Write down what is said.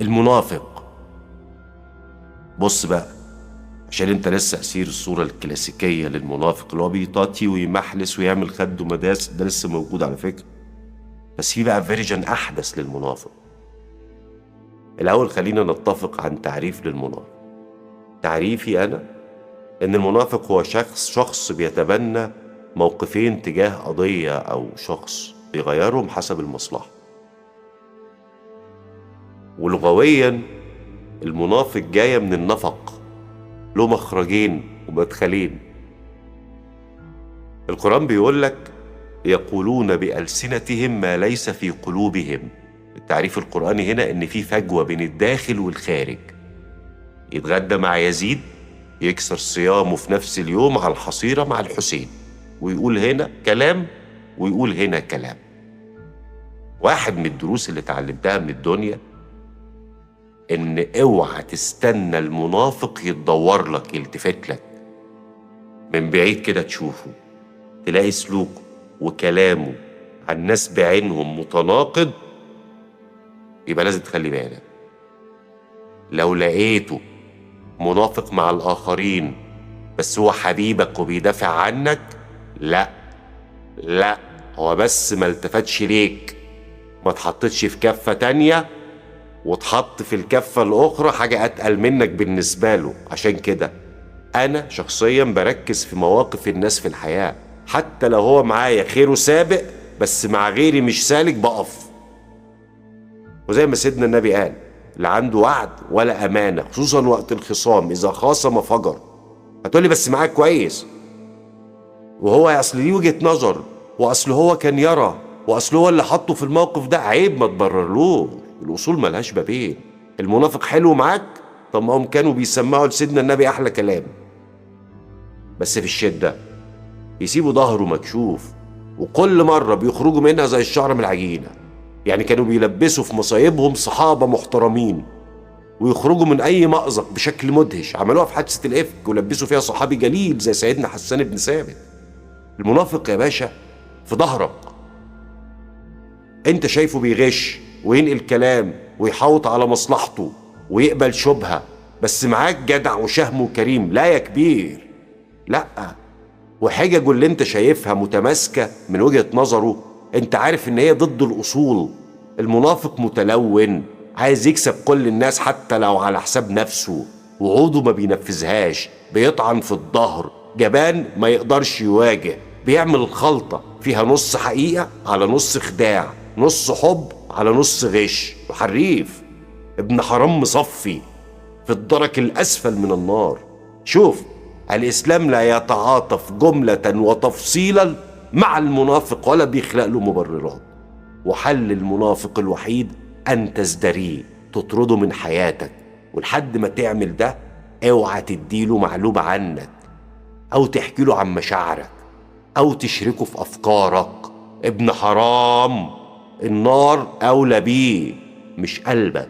المنافق. بص بقى، عشان انت لسه اسير الصورة الكلاسيكية للمنافق اللي هو بيطاطي ويمحلس ويعمل خد ومداس، ده لسه موجود على فكرة، بس في بقى فيرجن احدث للمنافق. الاول خلينا نتفق عن تعريف للمنافق. تعريفي انا ان المنافق هو شخص بيتبنى موقفين تجاه قضية او شخص بيغيرهم حسب المصلحة. ولغويا المنافق جاية من النفق، له مخرجين ومدخلين. القرآن بيقول لك يقولون بألسنتهم ما ليس في قلوبهم. التعريف القرآني هنا ان في فجوة بين الداخل والخارج. يتغدى مع يزيد، يكسر صيامه في نفس اليوم على الحصيرة مع الحسين، ويقول هنا كلام ويقول هنا كلام. واحد من الدروس اللي اتعلمتها من الدنيا ان اوعى تستنى المنافق يتدور لك يلتفت لك من بعيد كده، تشوفه تلاقي سلوكه وكلامه عن الناس بعينهم متناقض، يبقى لازم تخلي بالك. لو لقيته منافق مع الآخرين بس هو حبيبك وبيدافع عنك، لا هو بس ما التفتش ليك، ما تحطتش في كفة تانية وتحط في الكفة الأخرى حاجة أتقل منك بالنسبة له. عشان كده أنا شخصيا بركز في مواقف الناس في الحياة، حتى لو هو معايا خيره سابق بس مع غيري مش سالك بقف. وزي ما سيدنا النبي قال، لا عنده وعد ولا أمانة، خصوصا وقت الخصام، إذا خاصم فجر. هتقولي بس معاك كويس، وهو أصل ليه وجهة نظر، وأصل هو كان يرى، وأصل هو اللي حطه في الموقف ده. عيب، ما تبررلوش. الأصول ملهاش بابين. المنافق حلو معاك، طب ما هم كانوا بيسمعوا لسيدنا النبي أحلى كلام، بس في الشدة يسيبوا ظهره مكشوف، وكل مرة بيخرجوا منها زي الشعر من العجينة. يعني كانوا بيلبسوا في مصايبهم صحابة محترمين، ويخرجوا من أي مأزق بشكل مدهش. عملوها في حادثة الإفك ولبسوا فيها صحابي جليل زي سيدنا حسان بن ثابت. المنافق يا باشا في ظهرك، انت شايفه بيغش وينقل كلام ويحوط على مصلحته ويقبل شبهة، بس معاك جدع وشهم وكريم. لا يا كبير، لا. وحججه اللي انت شايفها متماسكة من وجهة نظره، انت عارف ان هي ضد الأصول. المنافق متلون، عايز يكسب كل الناس حتى لو على حساب نفسه. وعوده ما بينفذهاش، بيطعن في الظهر، جبان ما يقدرش يواجه، بيعمل الخلطة فيها نص حقيقة على نص خداع، نص حب على نص غش. وحريف ابن حرام مصفي في الدرك الأسفل من النار. شوف، الإسلام لا يتعاطف جملة وتفصيلا مع المنافق ولا بيخلق له مبررات. وحل المنافق الوحيد أن تزدريه، تطرده من حياتك. ولحد ما تعمل ده اوعى تديله معلومة عنك، أو تحكي له عن مشاعرك، أو تشركه في أفكارك. ابن حرام، النار أولى بيه مش قلبك.